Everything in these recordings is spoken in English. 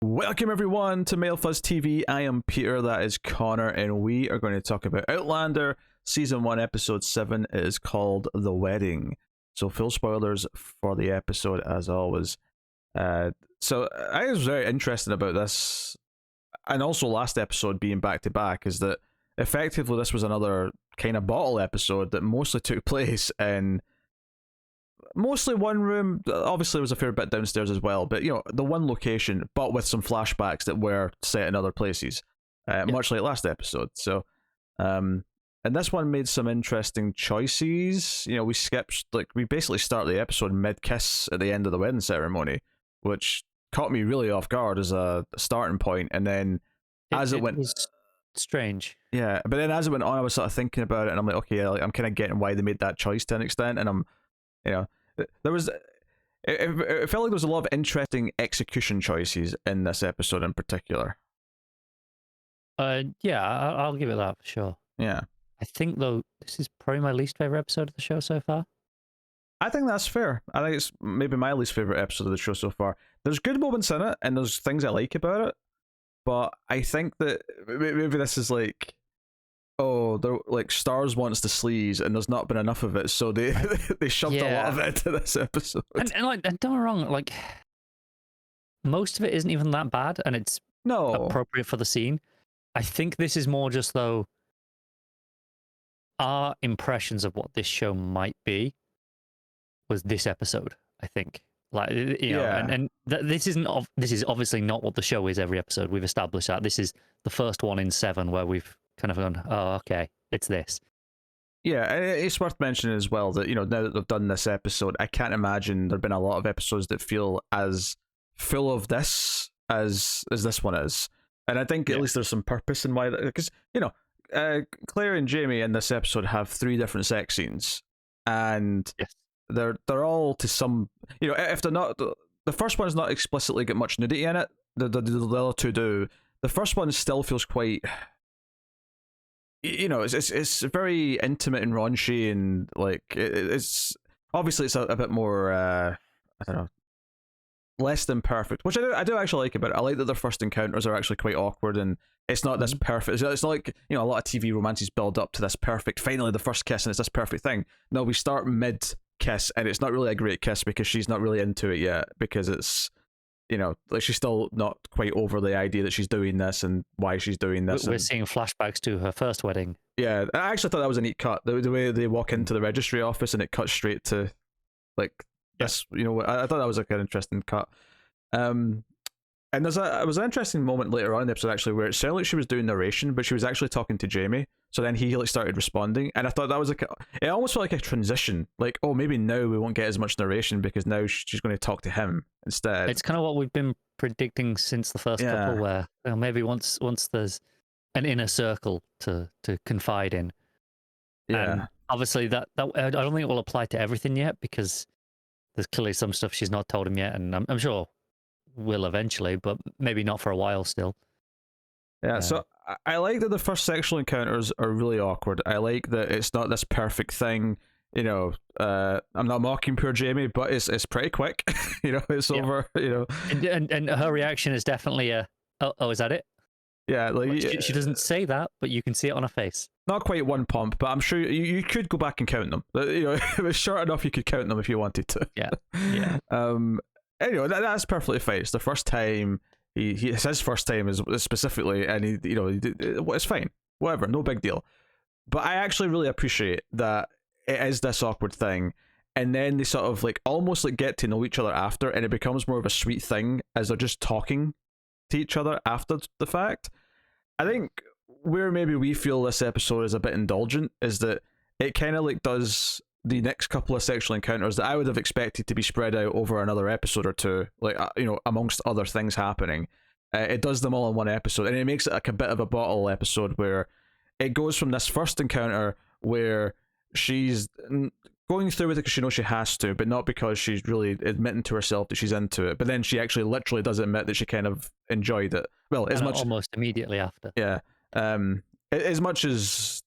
Welcome everyone to Male Fuzz TV. I am Peter, that is Connor, and we are going to talk about Outlander Season 1, Episode 7. It is called The Wedding. So full spoilers for the episode as always. So I was very interested about this, and also last episode being back-to-back, is that effectively this was another kind of bottle episode that mostly took place in mostly one room. Obviously there was a fair bit downstairs as well, but the one location, but with some flashbacks that were set in other places, much like last episode. So and this one made some interesting choices. We skipped, we basically start the episode mid-kiss at the end of the wedding ceremony, which caught me really off guard as a starting point. And then it went, was strange. Yeah, but then as it went on, I was sort of thinking about it, and I'm like, okay, I'm kind of getting why they made that choice to an extent. And I'm there was, it felt like there was a lot of interesting execution choices in this episode in particular. Yeah, I'll give it that for sure. Yeah, I think though this is probably my least favorite episode of the show so far. I think that's fair. I think it's maybe my least favorite episode of the show so far. There's good moments in it, and there's things I like about it, but I think that maybe this is like, oh, they're like STARZ wants the sleaze, and there's not been enough of it, so they shoved a lot of it into this episode. And don't get me wrong, like most of it isn't even that bad, and it's appropriate for the scene. I think this is more just though our impressions of what this show might be was this episode. I think, and this is obviously not what the show is every episode. We've established that this is the first one in 7 where we've kind of gone, oh, okay, it's this. Yeah, it's worth mentioning as well that, now that they've done this episode, I can't imagine there've been a lot of episodes that feel as full of this as this one is. And I think at least there's some purpose in why, because, Claire and Jamie in this episode have 3 different sex scenes, and they're all to some, if they're not, the first one's not explicitly got much nudity in it, the other 2 do. The first one still feels quite, it's very intimate and raunchy, and it's obviously it's a bit more I don't know, less than perfect, which I do actually like about it. I like that their first encounters are actually quite awkward, and it's not this perfect. It's not like a lot of TV romances build up to this perfect, finally the first kiss, and it's this perfect thing. No, we start mid kiss, and it's not really a great kiss because she's not really into it yet, because it's she's still not quite over the idea that she's doing this and why she's doing this. We're seeing flashbacks to her first wedding. Yeah, I actually thought that was a neat cut. The way they walk into the registry office and it cuts straight to this. I thought that was an interesting cut. And it was an interesting moment later on in the episode actually where it sounded like she was doing narration, but she was actually talking to Jamie. So then he started responding, and I thought that was it almost felt like a transition. Like, oh, maybe now we won't get as much narration because now she's going to talk to him instead. It's kind of what we've been predicting since the first couple, where maybe once there's an inner circle to confide in. Yeah. And obviously that I don't think it will apply to everything yet, because there's clearly some stuff she's not told him yet, and I'm sure will eventually, but maybe not for a while still. Yeah, so I like that the first sexual encounters are really awkward. I like that it's not this perfect thing. I'm not mocking poor Jamie, but it's pretty quick. It's over. And her reaction is definitely oh, is that it? Yeah, she doesn't say that, but you can see it on her face. Not quite one pump, but I'm sure you could go back and count them. If it was short enough, you could count them if you wanted to. Yeah. Anyway, that's perfectly fine. It's the first time. It's his first time is specifically, and it's fine, whatever, no big deal. But I actually really appreciate that it is this awkward thing, and then they sort of almost get to know each other after, and it becomes more of a sweet thing as they're just talking to each other after the fact. I think where maybe we feel this episode is a bit indulgent is that it kind of does the next couple of sexual encounters that I would have expected to be spread out over another episode or 2, amongst other things happening. It does them all in one episode, and it makes it a bit of a bottle episode where it goes from this first encounter where she's going through with it because she knows she has to, but not because she's really admitting to herself that she's into it. But then she actually literally does admit that she kind of enjoyed it. Well, as much almost immediately after. Yeah. As much as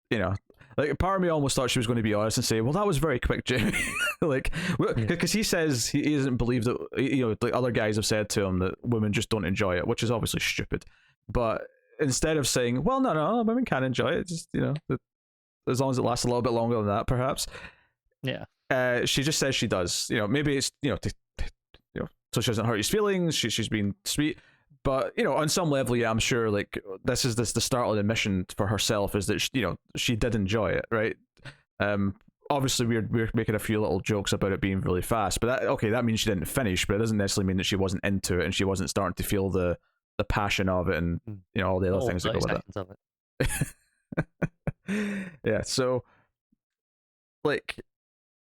you know, like part of me almost thought she was going to be honest and say, well, that was very quick, Jamie. Like, because he says he doesn't believe that, like other guys have said to him that women just don't enjoy it, which is obviously stupid. But instead of saying, well, no, women can enjoy it, just, as long as it lasts a little bit longer than that, perhaps. Yeah. She just says she does. Maybe it's, so she doesn't hurt his feelings. She's being sweet. But, on some level, yeah, I'm sure, like, this is the start of the mission for herself, is that, she did enjoy it, right? Obviously, we're making a few little jokes about it being really fast, but that means she didn't finish, but it doesn't necessarily mean that she wasn't into it and she wasn't starting to feel the passion of it and, all the other things that go with it. Yeah, so, like,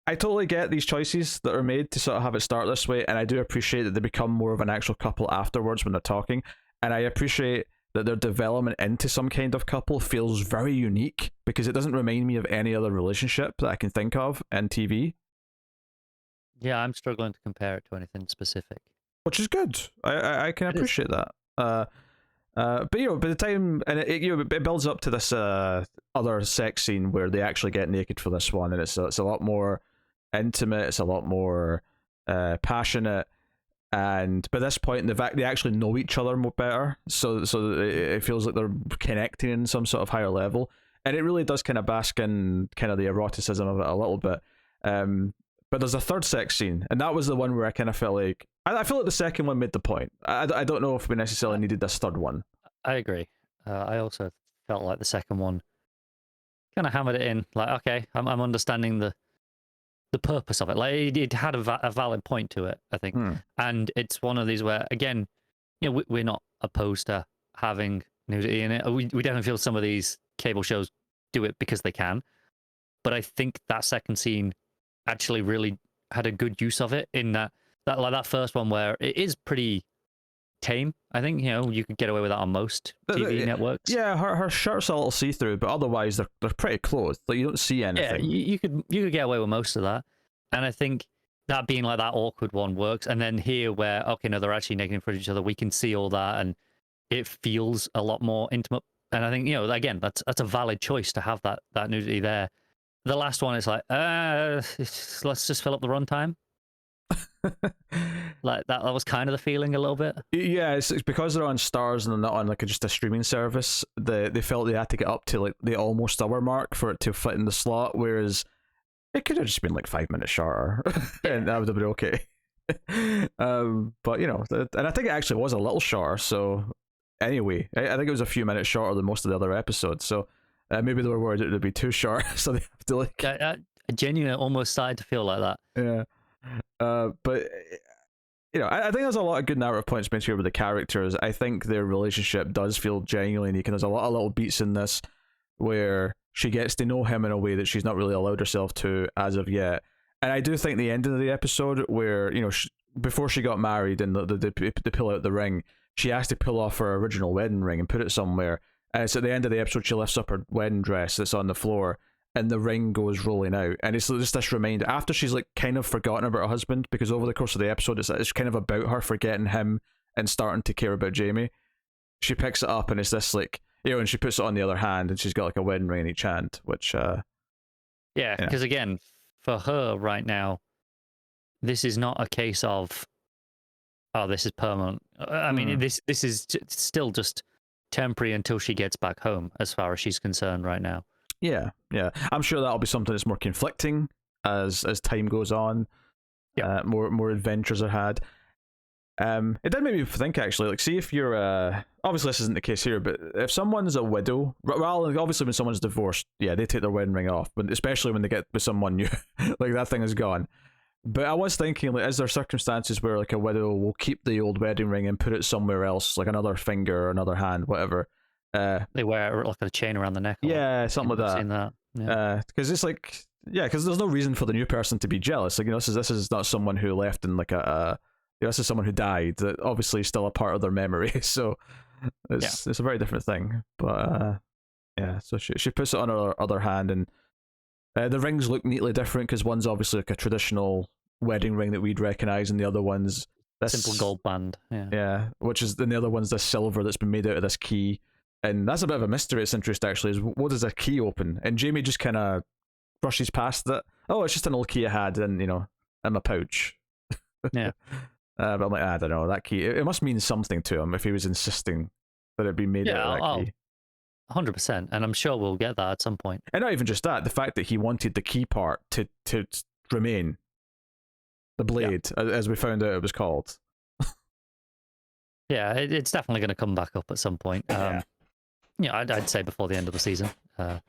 I totally get these choices that are made to sort of have it start this way, and I do appreciate that they become more of an actual couple afterwards when they're talking, and I appreciate that their development into some kind of couple feels very unique, because it doesn't remind me of any other relationship that I can think of in TV. Yeah, I'm struggling to compare it to anything specific. Which is good. I can appreciate that. But by the time, and it builds up to this other sex scene where they actually get naked for this one, and it's a lot more intimate, it's a lot more passionate, and by this point they actually know each other more better, so it feels like they're connecting in some sort of higher level, and it really does kind of bask in kind of the eroticism of it a little bit. But there's a third sex scene, and that was the one where I kind of felt like I feel like the second one made the point. I don't know if we necessarily needed this third one. I agree. I also felt like the second one kind of hammered it in. Like, okay, I'm understanding the purpose of it. Like, it had a valid point to it, I think. And it's one of these where, again, we're not opposed to having nudity in it. We definitely feel some of these cable shows do it because they can. But I think that second scene actually really had a good use of it, in that first one where it is pretty tame. I think you could get away with that on most TV networks. Yeah, her shirt's a little see-through, but otherwise they're pretty clothed. Like, you don't see anything. Yeah, you could get away with most of that, and I think that being like that awkward one works. And then here, where they're actually naked in front of each other, we can see all that, and it feels a lot more intimate. And I think again, that's a valid choice to have that nudity there. The last one is like, let's just fill up the runtime. Like that was kind of the feeling a little bit. Yeah, it's because they're on STARZ and they're not on like just a streaming service. They felt they had to get up to like the almost hour mark for it to fit in the slot, whereas it could have just been like 5 minutes shorter, and that would have been okay. But and I think it actually was a little shorter. So anyway, I think it was a few minutes shorter than most of the other episodes. So maybe they were worried it would be too short, so they have to like. I genuinely almost started to feel like that. Yeah. But I think there's a lot of good narrative points made here with the characters. I think their relationship does feel genuinely unique, and there's a lot of little beats in this where she gets to know him in a way that she's not really allowed herself to as of yet. And I do think the ending of the episode, where before she got married and they pull out the ring, she has to pull off her original wedding ring and put it somewhere. And it's at the end of the episode she lifts up her wedding dress that's on the floor, and the ring goes rolling out, and it's just this reminder after she's like kind of forgotten about her husband, because over the course of the episode it's kind of about her forgetting him and starting to care about Jamie. She picks it up and it's this like and she puts it on the other hand, and she's got like a wedding ring in each hand, which because again, for her right now, this is not a case of this is permanent. I mean, this is still just temporary until she gets back home, as far as she's concerned right now. Yeah. I'm sure that'll be something that's more conflicting as time goes on. Yeah. More adventures are had. It did make me think, actually, like, see if you're obviously this isn't the case here, but if someone's a widow, well, obviously when someone's divorced, yeah, they take their wedding ring off, but especially when they get with someone new, like that thing is gone. But I was thinking, like, is there circumstances where like a widow will keep the old wedding ring and put it somewhere else, like another finger or another hand, whatever? They wear like a chain around the neck. Yeah, something like that. Seen that. Yeah. Because it's like, because there's no reason for the new person to be jealous. Like, this is not someone who left in like this is someone who died. That obviously is still a part of their memory. So it's a very different thing. But so she puts it on her other hand, and the rings look neatly different, because one's obviously like a traditional wedding ring that we'd recognize, and the other one's this simple gold band. Yeah, which is, and the other one's this silver that's been made out of this key. And that's a bit of a mystery. It's interesting, actually, is what does a key open? And Jamie just kind of brushes past that. Oh, it's just an old key I had in my pouch. Yeah. But I'm like, I don't know, that key, it must mean something to him if he was insisting that it be made out of that key. 100%, and I'm sure we'll get that at some point. And not even just that, the fact that he wanted the key part to remain. The blade, as we found out it was called. Yeah, it's definitely going to come back up at some point. I'd say before the end of the season. I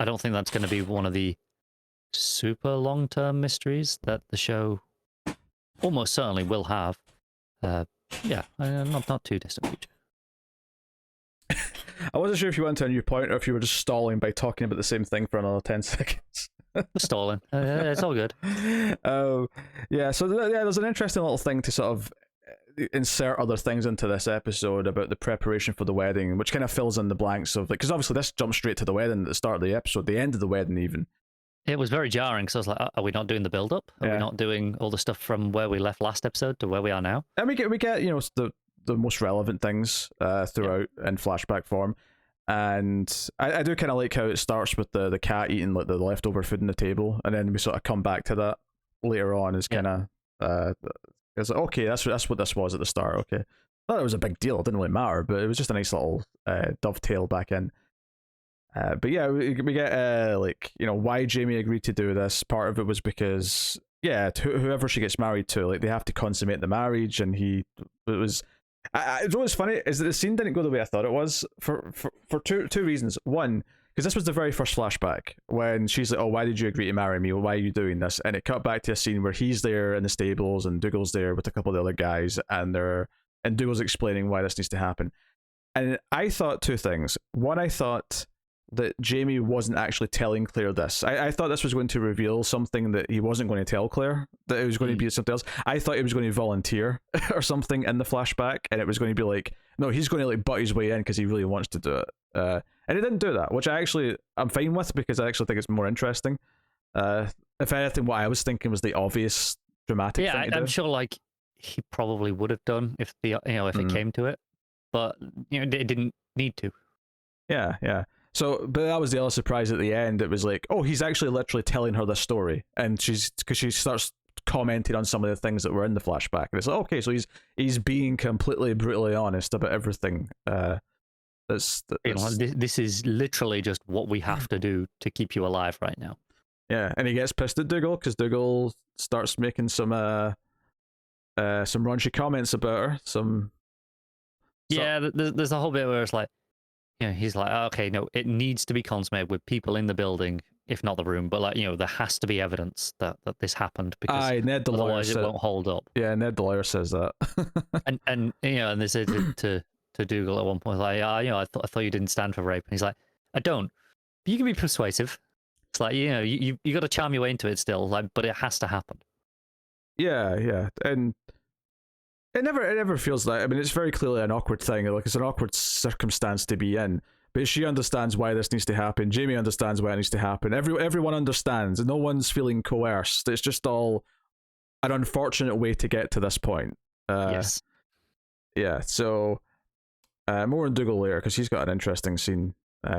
don't think that's going to be one of the super long-term mysteries that the show almost certainly will have. Not too distant future. I wasn't sure if you went to a new point or if you were just stalling by talking about the same thing for another 10 seconds. Stalling. It's all good. So there's an interesting little thing to sort of insert other things into this episode about the preparation for the wedding, which kind of fills in the blanks of, like, because obviously this jumps straight to the wedding at the start of the episode, the end of the wedding even. It was very jarring, because I was like, are we not doing the build-up? Are we not doing all the stuff from where we left last episode to where we are now? And we get the most relevant things throughout in flashback form. And I do kind of like how it starts with the cat eating like the leftover food on the table, and then we sort of come back to that later on. It's kind of it's like, okay, that's what this was at the start. Okay, I thought it was a big deal. It didn't really matter, but it was just a nice little dovetail back in. But yeah, we get why Jamie agreed to do this. Part of it was because whoever she gets married to, like, they have to consummate the marriage, and it was. What's funny is that the scene didn't go the way I thought it was for two reasons. One, because this was the very first flashback when she's like, "Oh, why did you agree to marry me? Why are you doing this?" And it cut back to a scene where he's there in the stables and Dougal's there with a couple of the other guys, and Dougal's explaining why this needs to happen. And I thought two things. One, I thought that Jamie wasn't actually telling Claire this. I thought this was going to reveal something that he wasn't going to tell Claire, that it was going to be something else. I thought he was going to volunteer or something in the flashback, and it was going to be like, no, he's going to like butt his way in because he really wants to do it. And he didn't do that, which I'm fine with, because I actually think it's more interesting. If anything, what I was thinking was the obvious dramatic thing to do. I'm sure like he probably would have done if it came to it, but it didn't need to. Yeah. So, but that was the other surprise at the end. It was like, oh, he's actually literally telling her the story, and because she starts commenting on some of the things that were in the flashback, and it's like, okay, so he's being completely brutally honest about everything. This is literally just what we have to do to keep you alive right now. Yeah, and he gets pissed at Dougal because Dougal starts making some raunchy comments about her. There's a whole bit where it's like, he's like, okay, no, it needs to be consummated with people in the building, if not the room, but like, there has to be evidence that this happened, because Ned the otherwise it won't hold up. Yeah, Ned the lawyer says that. and and they said to Dougal at one point, like, I thought you didn't stand for rape, and he's like, I don't, but you can be persuasive. It's like, you got to charm your way into it still, like, but it has to happen. Yeah, and it never feels like, I mean, it's very clearly an awkward thing, like it's an awkward circumstance to be in, but she understands why this needs to happen. Jamie understands why it needs to happen. Everyone understands, and no one's feeling coerced. It's just all an unfortunate way to get to this point. Yes. Yeah, so more on Dougal later, because he's got an interesting scene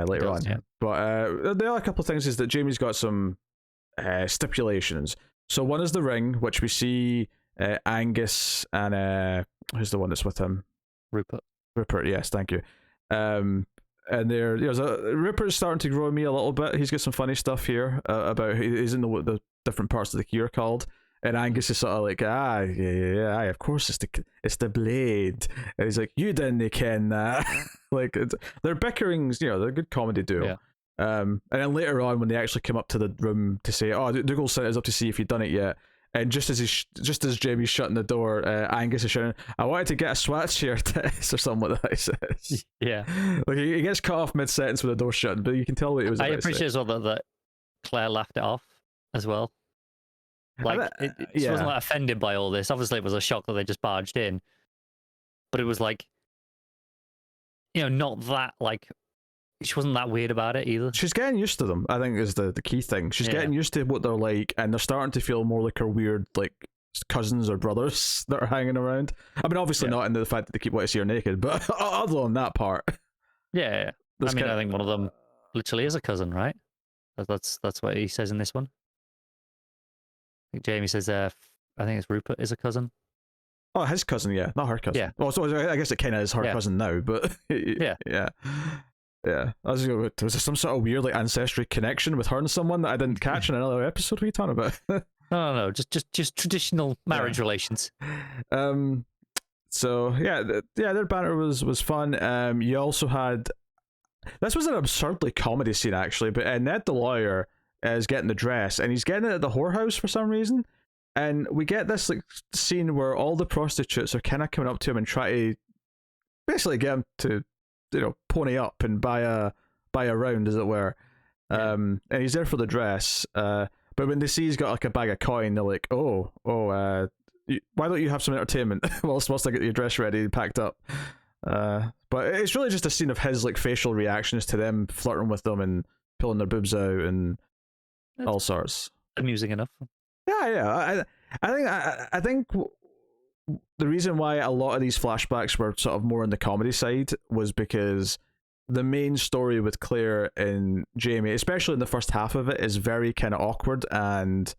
later on. Yeah. But the other couple of things is that Jamie's got some stipulations. So one is the ring, which we see Angus and who's the one that's with him? Rupert, yes, thank you. And Rupert's starting to grow on me a little bit. He's got some funny stuff here about he's in the different parts of the key are called. And Angus is sort of like, yeah, of course it's the blade. And he's like, you didn't ken that. Like, they're bickerings, they're a good comedy duo. Yeah. And then later on, when they actually come up to the room to say, oh, Dougal sent us up to see if you'd done it yet. And just as Jamie's shutting the door, Angus is shouting, I wanted to get a sweatshirt test or something like that, he says. Yeah. Like, he gets cut off mid-sentence with the door shut, but you can tell what it was about. I appreciate as well that Claire laughed it off as well. Like, she wasn't like offended by all this. Obviously, it was a shock that they just barged in. But it was like, not that, like, she wasn't that weird about it either. She's getting used to them, I think, is the key thing. She's getting used to what they're like, and they're starting to feel more like her weird, like, cousins or brothers that are hanging around. I mean, obviously not in the fact that they keep wanting to see her naked, but other than that part. Yeah. I mean, I think one of them literally is a cousin, right? That's what he says in this one. I think Jamie says, I think it's Rupert is a cousin. Oh, his cousin, yeah, not her cousin. Yeah. Well, so I guess it kind of is her cousin now, but yeah. I was was there some sort of weird like ancestry connection with her and someone that I didn't catch in another episode? What are you talking about? No, just traditional marriage relations. So their banter was fun. You also had, this was an absurdly comedy scene actually, but Ned the lawyer is getting the dress and he's getting it at the whorehouse for some reason, and we get this like scene where all the prostitutes are kind of coming up to him and try to basically get him to, you know, pony up and buy a round, as it were. And he's there for the dress, but when they see he's got like a bag of coin, they're like, why don't you have some entertainment while it's supposed to get your dress ready and packed up? But it's really just a scene of his like facial reactions to them flirting with them and pulling their boobs out and all sorts. Amusing enough. Yeah. I think the reason why a lot of these flashbacks were sort of more on the comedy side was because the main story with Claire and Jamie, especially in the first half of it, is very kind of awkward, and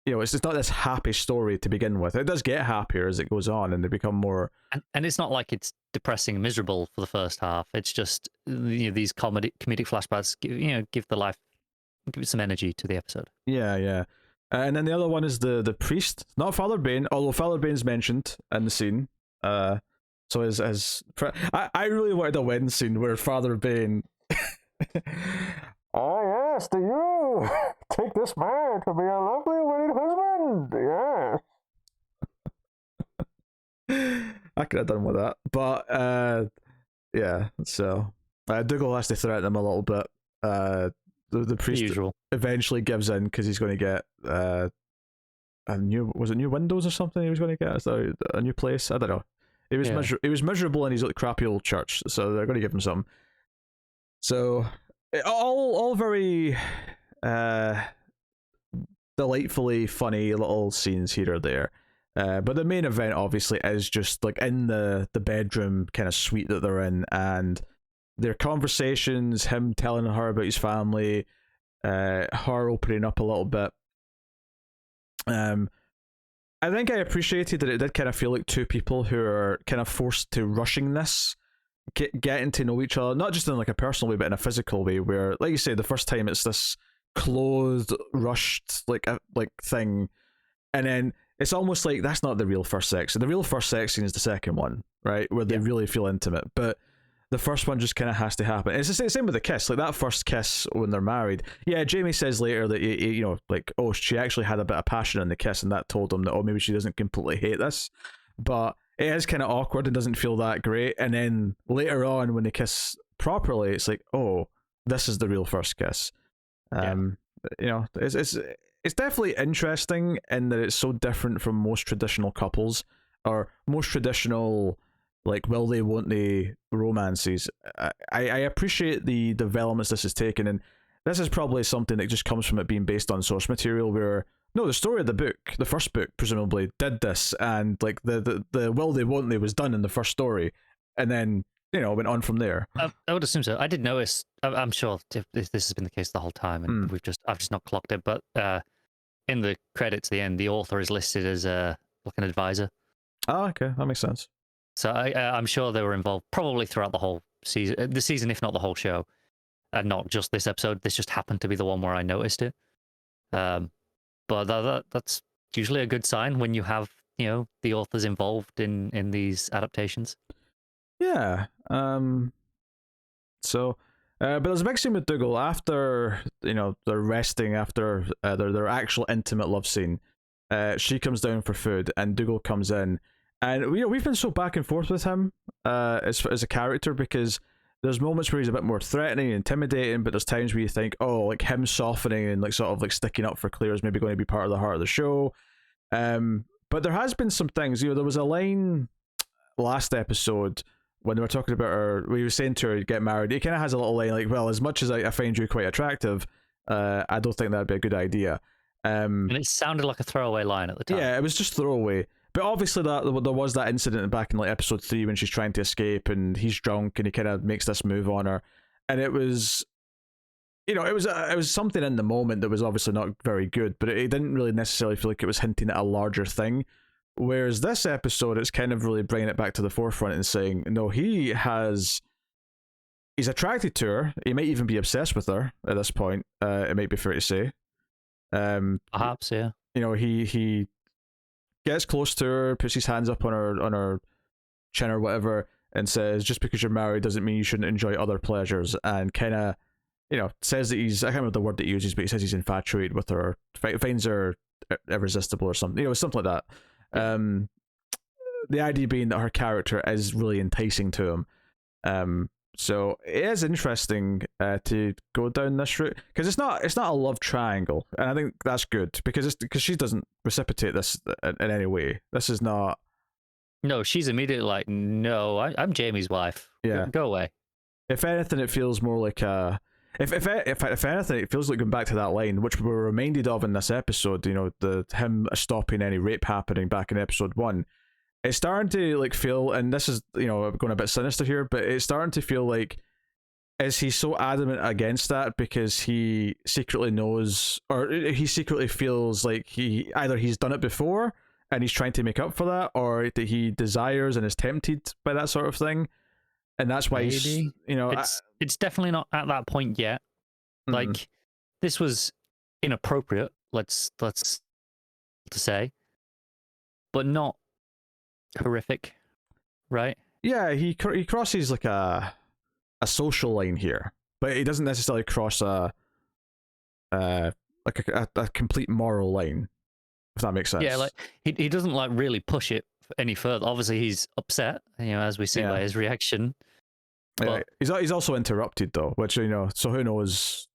you know, it's not this happy story to begin with. It does get happier as it goes on, and they become more. And it's not like it's depressing and miserable for the first half. It's just, you know, these comedic flashbacks, give it some energy to the episode. Yeah. And then the other one is the priest, not Father Bane, although Father Bane's mentioned in the scene. So I really wanted a wedding scene where Father Bane. Oh yes, do you take this man to be a lovely wedded husband? Yeah. I could have done with that, but yeah. So Dougal has to threaten him a little bit. The priest eventually gives in because he's going to get a new windows or something. He was going to get a new place. I don't know. He was miserable in his like crappy old church, so they're going to give him something. So all very delightfully funny little scenes here or there. But the main event obviously is just like in the bedroom kind of suite that they're in, and their conversations, him telling her about his family, her opening up a little bit. I think I appreciated that it did kind of feel like two people who are kind of forced to rushing this, getting to know each other, not just in like a personal way, but in a physical way, where, like you say, the first time it's this clothed, rushed like thing, and then it's almost like that's not the real first sex. The real first sex scene is the second one, right, where they really feel intimate, but the first one just kind of has to happen. It's the same with the kiss, like that first kiss when they're married. Yeah, Jamie says later that, you know, like, oh, she actually had a bit of passion in the kiss, and that told him that, oh, maybe she doesn't completely hate this, but it is kind of awkward and doesn't feel that great. And then later on, when they kiss properly, it's like, oh, this is the real first kiss. You know, it's definitely interesting in that it's so different from most traditional couples or most traditional like will they won't they romances. I appreciate the developments this has taken, and this is probably something that just comes from it being based on source material where no, the story of the book, the first book presumably did this, and like the will they won't they was done in the first story, and then, you know, went on from there. I would assume so. I did notice, I'm sure this has been the case the whole time, and I've just not clocked it, but in the credits at the end, the author is listed as like an advisor. Oh, okay, that makes sense. So I'm sure they were involved probably throughout the whole season, if not the whole show, and not just this episode. This just happened to be the one where I noticed it. But that's usually a good sign when you have, you know, the authors involved in these adaptations. Yeah. So, but there's a big scene with Dougal after, you know, they're resting after their actual intimate love scene. She comes down for food, and Dougal comes in. And we've been so back and forth with him as a character, because there's moments where he's a bit more threatening and intimidating, but there's times where you think, oh, like him softening and like sort of like sticking up for Claire is maybe going to be part of the heart of the show. But there has been some things, you know, there was a line last episode when they were talking about her, we were saying to her, get married. He kind of has a little line like, well, as much as I find you quite attractive, I don't think that'd be a good idea. And it sounded like a throwaway line at the time. Yeah, it was just throwaway. But obviously there was that incident back in like episode 3 when she's trying to escape and he's drunk and he kind of makes this move on her, and it was, it was something in the moment that was obviously not very good, but it didn't really necessarily feel like it was hinting at a larger thing. Whereas this episode, it's kind of really bringing it back to the forefront and saying, no, he's attracted to her. He might even be obsessed with her at this point. It might be fair to say. Perhaps, yeah. He gets close to her, puts his hands up on her chin or whatever, and says, "Just because you're married doesn't mean you shouldn't enjoy other pleasures." And kind of, says that I can't remember the word that he uses, but he says he's infatuated with her, finds her irresistible or something, something like that. The idea being that her character is really enticing to him. So it is interesting to go down this route, because it's not a love triangle, and I think that's good because she doesn't reciprocate this in any way. This is not. No, she's immediately like, "No, I'm Jamie's wife. Yeah, go away." If anything, it feels more like If anything, it feels like going back to that line, which we were reminded of in this episode. Him stopping any rape happening back in episode 1. It's starting to like feel, and this is going a bit sinister here, but it's starting to feel like, is he so adamant against that because he secretly knows, or he secretly feels like he's done it before and he's trying to make up for that, or that he desires and is tempted by that sort of thing, and that's why maybe it's definitely not at that point yet. Like, this was inappropriate, let's say, but not horrific, right? Yeah, he crosses like a social line here, but he doesn't necessarily cross a complete moral line, if that makes sense. Yeah, like he doesn't like really push it any further. Obviously, he's upset, as we see by his reaction. But, he's also interrupted though, which so who knows?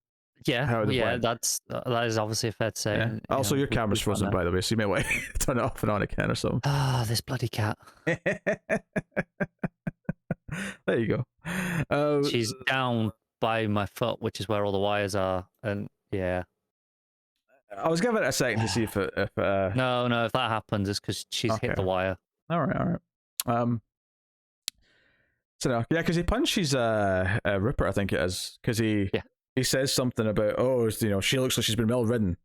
Yeah, that is obviously a fair to say. Yeah. And, also, your camera's frozen, by the way, so you may want to turn it off and on again or something. This bloody cat. There you go. She's down by my foot, which is where all the wires are, and yeah. I was giving it a second to see if No, if that happens, it's because she's hit the wire. All right. So no, yeah, because he punches Rupert, I think it is, because he says something about, she looks like she's been well ridden,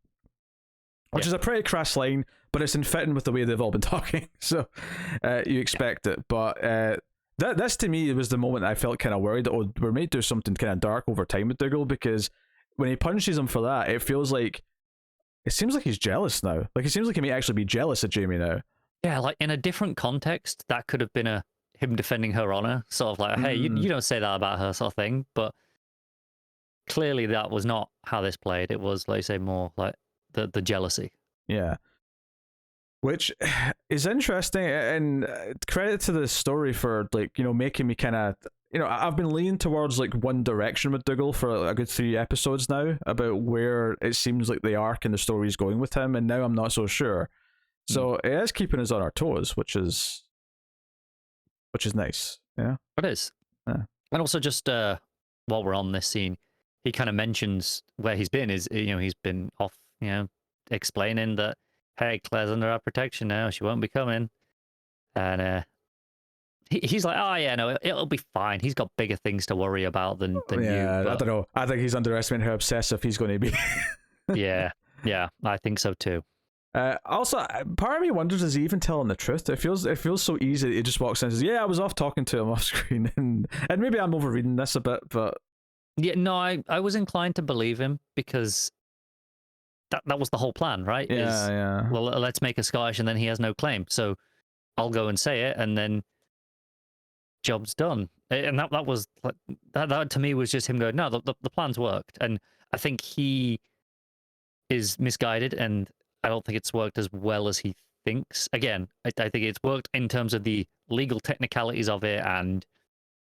which is a pretty crass line, but it's in fitting with the way they've all been talking, so you expect it. But this to me was the moment I felt kind of worried that we might do something kind of dark over time with Dougal, because when he punches him for that, it seems like he's jealous now. Like, it seems like he may actually be jealous of Jamie now. Yeah, like in a different context, that could have been him defending her honor, sort of like, hey, you don't say that about her, sort of thing. But clearly that was not how this played. It was, like you say, more like the jealousy. Yeah. Which is interesting, and credit to the story for making me kind of, I've been leaning towards like one direction with Dougal for a good 3 episodes now, about where it seems like the arc and the story is going with him, and now I'm not so sure. So it is keeping us on our toes, which is nice. Yeah, it is. Yeah. And also, just while we're on this scene, he kind of mentions where he's been. He's been off, explaining that, hey, Claire's under our protection now. She won't be coming. And he's like, oh yeah, no, it'll be fine. He's got bigger things to worry about than you. Yeah, I don't know. I think he's underestimating how obsessive he's going to be. yeah, I think so too. Also, part of me wonders, is he even telling the truth? It feels so easy that he just walks in and says, yeah, I was off talking to him off screen, and maybe I'm overreading this a bit, but yeah, no, I was inclined to believe him, because that was the whole plan, right? Yeah. Well, let's make a Scottish, and then he has no claim, so I'll go and say it, and then job's done. And that was like that to me was just him going, no, the plan's worked, and I think he is misguided, and I don't think it's worked as well as he thinks. Again, I think it's worked in terms of the legal technicalities of it, and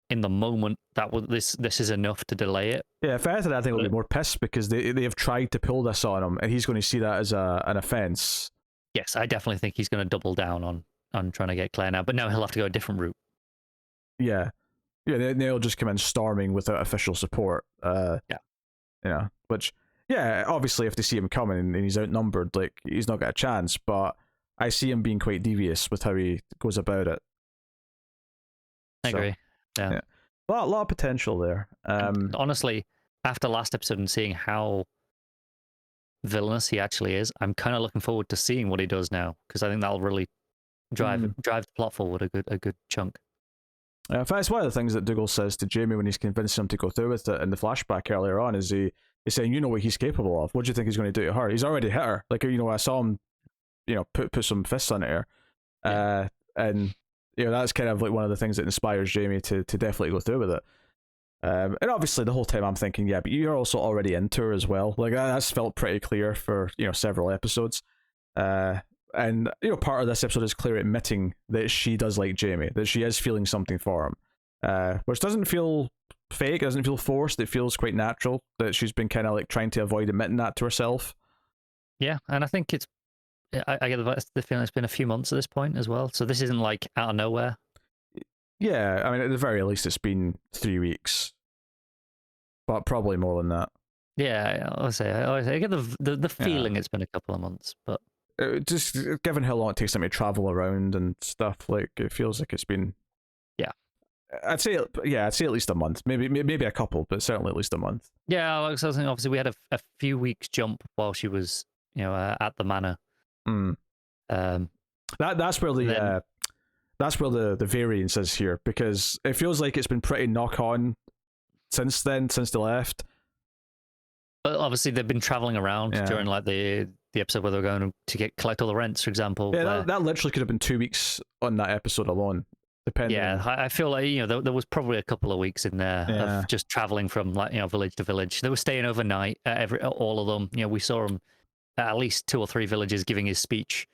in the moment that this is enough to delay it. Yeah, if anything, I think he'll be more pissed because they have tried to pull this on him, and he's going to see that as an offence. Yes, I definitely think he's going to double down on trying to get Claire now, but now he'll have to go a different route. Yeah, they'll just come in storming without official support. Which, yeah, obviously if they see him coming and he's outnumbered, like, he's not got a chance, but I see him being quite devious with how he goes about it. I agree. Yeah. A lot of potential there. And honestly, after last episode and seeing how villainous he actually is, I'm kind of looking forward to seeing what he does now, because I think that'll really drive the plot forward a good chunk. In fact, it's one of the things that Dougal says to Jamie when he's convincing him to go through with it in the flashback earlier on. Is he's saying, you know what he's capable of. What do you think he's going to do to her? He's already hit her. Like, I saw him, put some fists on her, and that's kind of like one of the things that inspires Jamie to definitely go through with it. And obviously the whole time I'm thinking, yeah, but you're also already into her as well. Like, that's felt pretty clear for several episodes. And part of this episode is clear admitting that she does like Jamie, that she is feeling something for him, which doesn't feel fake, doesn't feel forced. It feels quite natural that she's been kind of like trying to avoid admitting that to herself. Yeah, and I think I get the feeling it's been a few months at this point as well, so this isn't like out of nowhere. Yeah, I mean, at the very least it's been 3 weeks, but probably more than that. Yeah, I get the feeling it's been a couple of months, but just given how long it takes them to travel around and stuff, like, it feels like it's been, I'd say at least a month, maybe a couple, but certainly at least a month. Yeah, like I was saying, obviously we had a few weeks jump while she was at the manor. That's where the variance is here, because it feels like it's been pretty knock on since they left. But obviously they've been traveling around during like the episode where they're going to collect all the rents, for example. Yeah, that literally could have been 2 weeks on that episode alone, depending. Yeah, I feel like there was probably a couple of weeks in there of just traveling from like village to village. They were staying overnight at all of them. We saw him at least 2 or 3 villages giving his speech.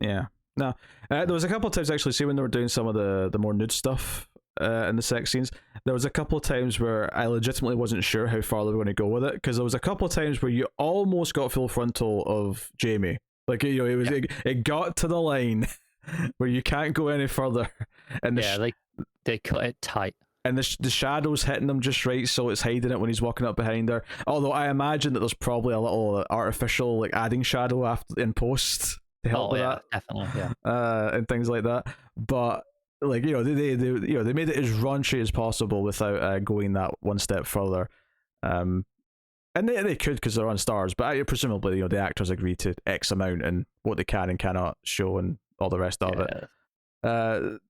Yeah. No, there was a couple of times actually. See, when they were doing some of the more nude stuff in the sex scenes, there was a couple of times where I legitimately wasn't sure how far they were going to go with it, because there was a couple of times where you almost got full frontal of Jamie. Like, it got to the line where you can't go any further, and they cut it tight, and the shadows hitting them just right, so it's hiding it when he's walking up behind her. Although I imagine that there's probably a little artificial like adding shadow in post to help with that, definitely, and things like that. But like, they made it as raunchy as possible without going that one step further. And they could, because they're on STARZ, but presumably the actors agree to X amount and what they can and cannot show and all the rest of it.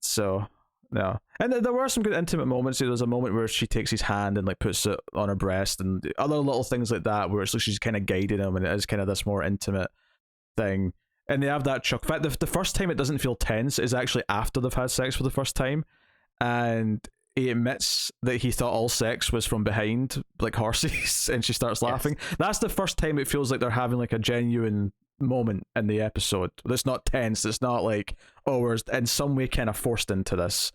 So no, and there were some good intimate moments. There was a moment where she takes his hand and like puts it on her breast, and other little things like that where it's like she's kind of guiding him, and it is kind of this more intimate thing. And they have that chuck. In fact, the first time it doesn't feel tense is actually after they've had sex for the first time, and he admits that he thought all sex was from behind, like horses, and she starts laughing. That's the first time it feels like they're having like a genuine moment in the episode. That's not tense. It's not like, oh, we're in some way kind of forced into this.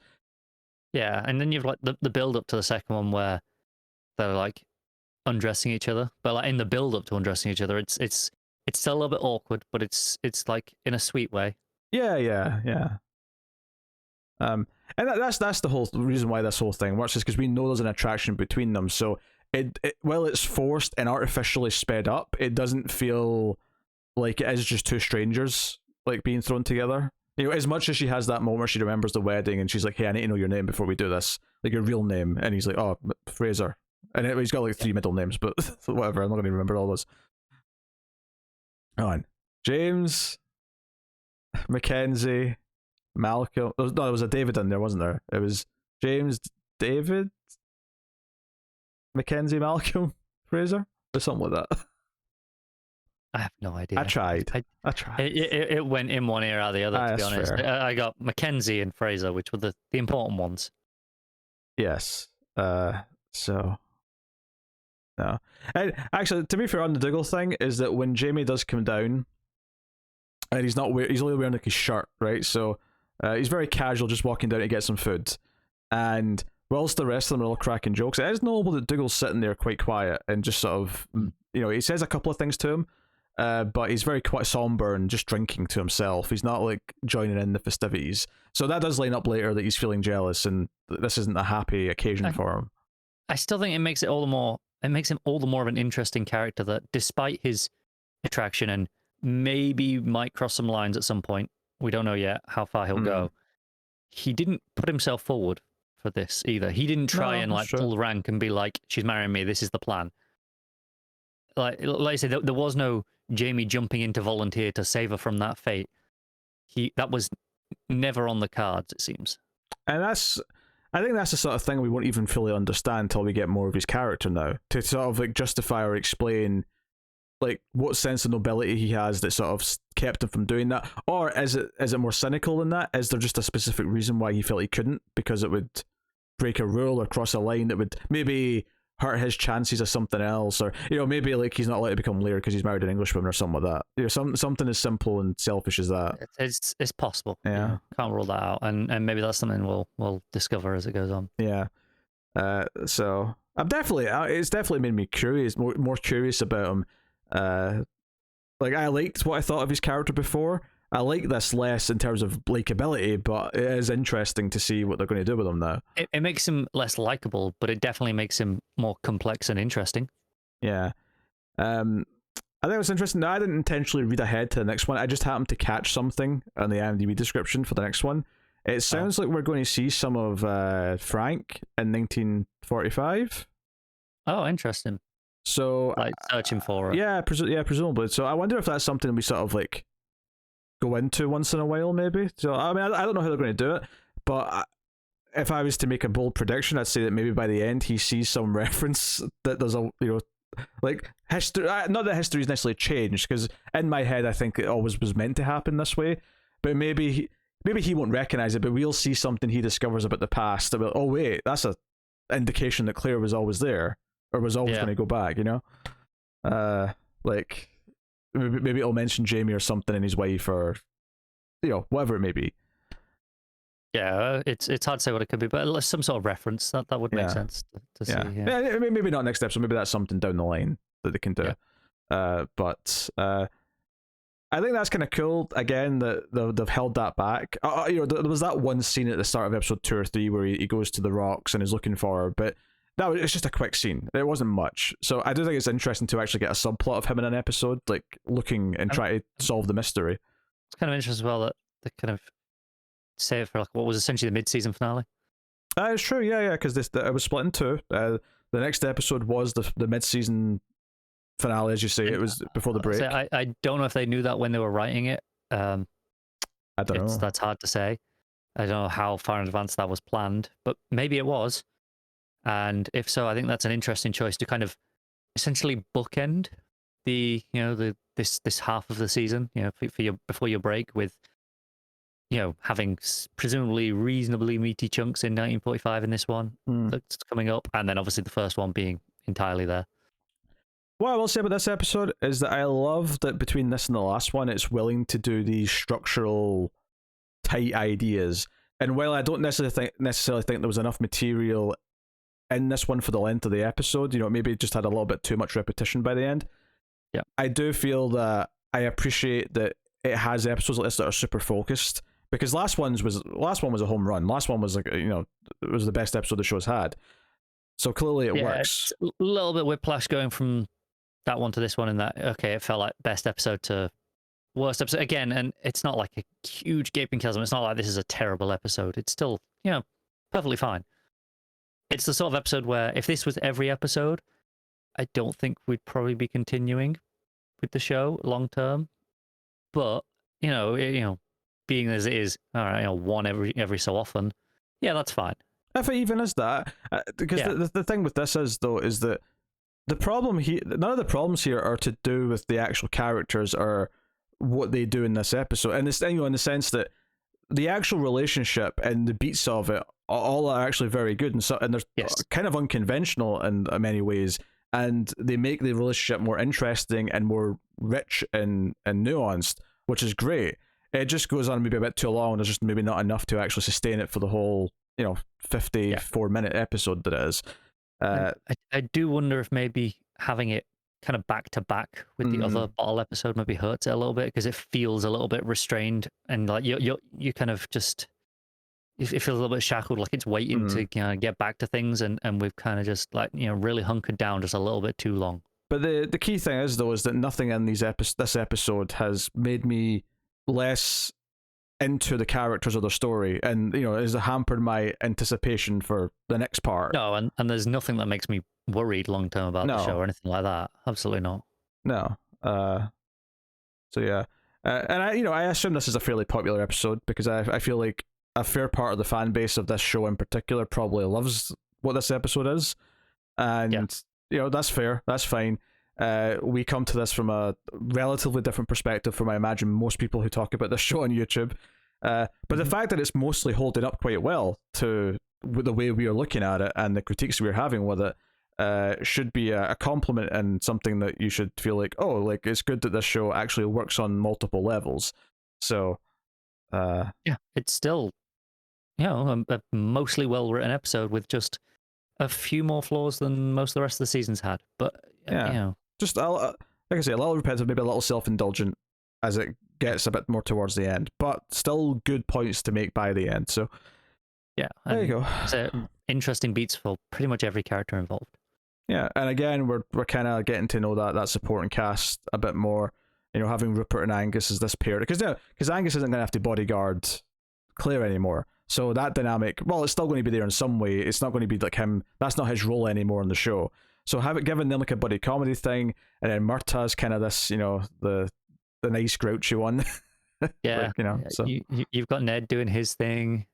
Yeah, and then you've like the build up to the second one where they're like undressing each other, but like in the build up to undressing each other, it's still a little bit awkward, but it's like in a sweet way. Yeah. And that's the whole reason why this whole thing works, is because we know there's an attraction between them. So it while it's forced and artificially sped up, it doesn't feel like it is just two strangers like being thrown together. As much as she has that moment where she remembers the wedding and she's like, "Hey, I need to know your name before we do this, like your real name," and he's like, "Oh, Fraser," and he's got like 3 middle names, but whatever. I'm not going to remember all those. On James, Mackenzie, Malcolm. There was a David in there, wasn't there? It was James, David, Mackenzie, Malcolm, Fraser, or something like that. I have no idea. I tried. It went in one ear out of the other, to be honest. I got Mackenzie and Fraser, which were the important ones. Yes. So. No. And actually, to be fair on the Dougal thing, is that when Jamie does come down, and he's only wearing like his shirt, right? So he's very casual, just walking down to get some food. And whilst the rest of them are all cracking jokes, it is notable that Dougal's sitting there quite quiet and just sort of, he says a couple of things to him, but he's very quite somber and just drinking to himself. He's not like joining in the festivities. So that does line up later that he's feeling jealous and this isn't a happy occasion for him. I still think it makes it all the more. It makes him all the more of an interesting character, that despite his attraction and maybe might cross some lines at some point. We don't know yet how far he'll go. He didn't put himself forward for this either. He didn't try and like pull rank and be like, "She's marrying me. This is the plan." Like I said, there was no Jamie jumping in to volunteer to save her from that fate. That was never on the cards, it seems. And I think that's the sort of thing we won't even fully understand until we get more of his character now, to sort of like justify or explain like what sense of nobility he has that sort of kept him from doing that. Or is it more cynical than that? Is there just a specific reason why he felt he couldn't, because it would break a rule or cross a line that would maybe hurt his chances of something else, or maybe like he's not allowed to become Lear because he's married an Englishwoman or something like that. Something as simple and selfish as that. It's possible. Yeah, can't rule that out, and maybe that's something we'll discover as it goes on. Yeah. So I'm definitely it's definitely made me curious, more curious about him. Like I liked what I thought of his character before. I like this less in terms of likability, but it is interesting to see what they're going to do with him now. It makes him less likable, but it definitely makes him more complex and interesting. Yeah. I think it was interesting. Now, I didn't intentionally read ahead to the next one. I just happened to catch something on the IMDb description for the next one. It sounds like we're going to see some of Frank in 1945. Oh, interesting. So like searching for it. Yeah, presumably. So I wonder if that's something we sort of like go into once in a while, maybe. So I mean, I don't know how they're going to do it, but if I was to make a bold prediction, I'd say that maybe by the end he sees some reference that there's a like history. Not that history's necessarily changed, because in my head I think it always was meant to happen this way, but maybe he won't recognize it, but we'll see something he discovers about the past that will, oh wait, that's a indication that Claire was always there, or was always going to go back, like maybe it'll mention Jamie or something and his wife, or whatever it may be. Yeah, it's hard to say what it could be, but some sort of reference that would make sense to see. Yeah, maybe not next episode. Maybe that's something down the line that they can do. But I think that's kind of cool. Again, that they've held that back. There was that one scene at the start of episode 2 or 3 where he goes to the rocks and is looking for her, but it's just a quick scene. It wasn't much. So I do think it's interesting to actually get a subplot of him in an episode, like looking and try to solve the mystery. It's kind of interesting as well that they kind of save it for like what was essentially the mid-season finale. It's true, yeah, because it was split in two. The next episode was the mid-season finale, as you say. It was before the break. I don't know if they knew that when they were writing it. I don't know. That's hard to say. I don't know how far in advance that was planned, but maybe it was. And if so, I think that's an interesting choice to kind of essentially bookend this half of the season, before your break, with having presumably reasonably meaty chunks in 1945 in this one that's coming up, and then obviously the first one being entirely there. What I will say about this episode is that I love that between this and the last one, it's willing to do these structural tight ideas. And while I don't necessarily think there was enough material in this one for the length of the episode, maybe it just had a little bit too much repetition by the end. Yeah, I do feel that I appreciate that it has episodes like this that are super focused, because last one was a home run. Last one was like it was the best episode the show's had. So clearly it works. It's a little bit whiplash going from that one to this one, in that it felt like best episode to worst episode again, and it's not like a huge gaping chasm. It's not like this is a terrible episode. It's still perfectly fine. It's the sort of episode where if this was every episode, I don't think we'd probably be continuing with the show long term. But being as it is, all right, one every so often, that's fine. If it even is that, because the thing with this is that the problem here, none of the problems here are to do with the actual characters or what they do in this episode, and it's in the sense that the actual relationship and the beats of it all are actually very good, and they're kind of unconventional in many ways, and they make the relationship more interesting and more rich and nuanced, which is great. It just goes on maybe a bit too long. There's just maybe not enough to actually sustain it for the whole 54-minute episode that it is. I do wonder if maybe having it kind of back to back with the other bottle episode maybe hurts it a little bit, because it feels a little bit restrained, and like you kind of just, it feels a little bit shackled, like it's waiting to get back to things, and we've kind of just like really hunkered down just a little bit too long. But the key thing is though is that nothing in this episode has made me less into the characters or the story, and has hampered my anticipation for the next part. No, and there's nothing that makes me worried long term about the show or anything like that. Absolutely not. No. So yeah, and I assume this is a fairly popular episode because I feel like a fair part of the fan base of this show in particular probably loves what this episode is, and that's fair. That's fine. We come to this from a relatively different perspective from I imagine most people who talk about this show on YouTube. But the fact that it's mostly holding up quite well to the way we are looking at it and the critiques we're having with it should be a compliment and something that you should feel like, oh, like it's good that this show actually works on multiple levels. So it's still a mostly well written episode with just a few more flaws than most of the rest of the seasons had, but just like I say, a little repetitive, maybe a little self-indulgent as it gets a bit more towards the end, but still good points to make by the end. So there you go. So interesting beats for pretty much every character involved. Yeah, and again, we're kind of getting to know that supporting cast a bit more. Having Rupert and Angus as this pair, because Angus isn't going to have to bodyguard Claire anymore. So that dynamic, well, it's still going to be there in some way. It's not going to be like him. That's not his role anymore in the show. So have it given them like a buddy comedy thing, and then Murtaugh's kind of this, the nice grouchy one. Yeah, like, so you've got Ned doing his thing.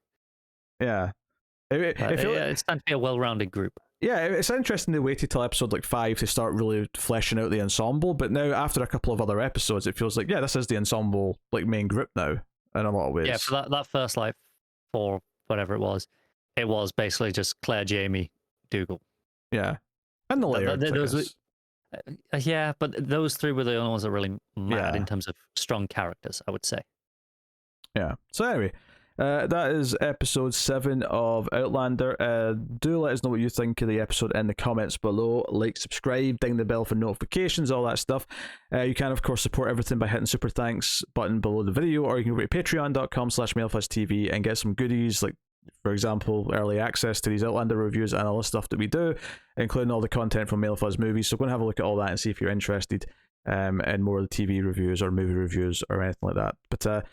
Yeah, it's time to be a well-rounded group. Yeah, it's interesting they waited till episode like 5 to start really fleshing out the ensemble, but now after a couple of other episodes, it feels like this is the ensemble like main group now in a lot of ways. Yeah, for that first like 4 whatever it was basically just Claire, Jamie, Dougal. Yeah, and the Laird. Yeah, but those 3 were the only ones that really mattered in terms of strong characters, I would say. Yeah. So anyway, that is episode 7 of Outlander. Do let us know what you think of the episode in the comments below. Like, subscribe, ding the bell for notifications, all that stuff. You can, of course, support everything by hitting super thanks button below the video, or you can go to patreon.com/MailFuzzTV and get some goodies, like, for example, early access to these Outlander reviews and all the stuff that we do, including all the content from MailFuzz movies. So go and have a look at all that and see if you're interested in more of the TV reviews or movie reviews or anything like that. But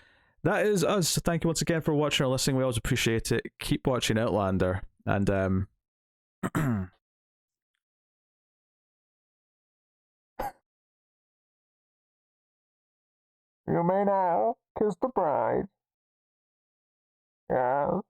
that is us. So thank you once again for watching or listening. We always appreciate it. Keep watching Outlander. And you may now kiss the bride. Yes.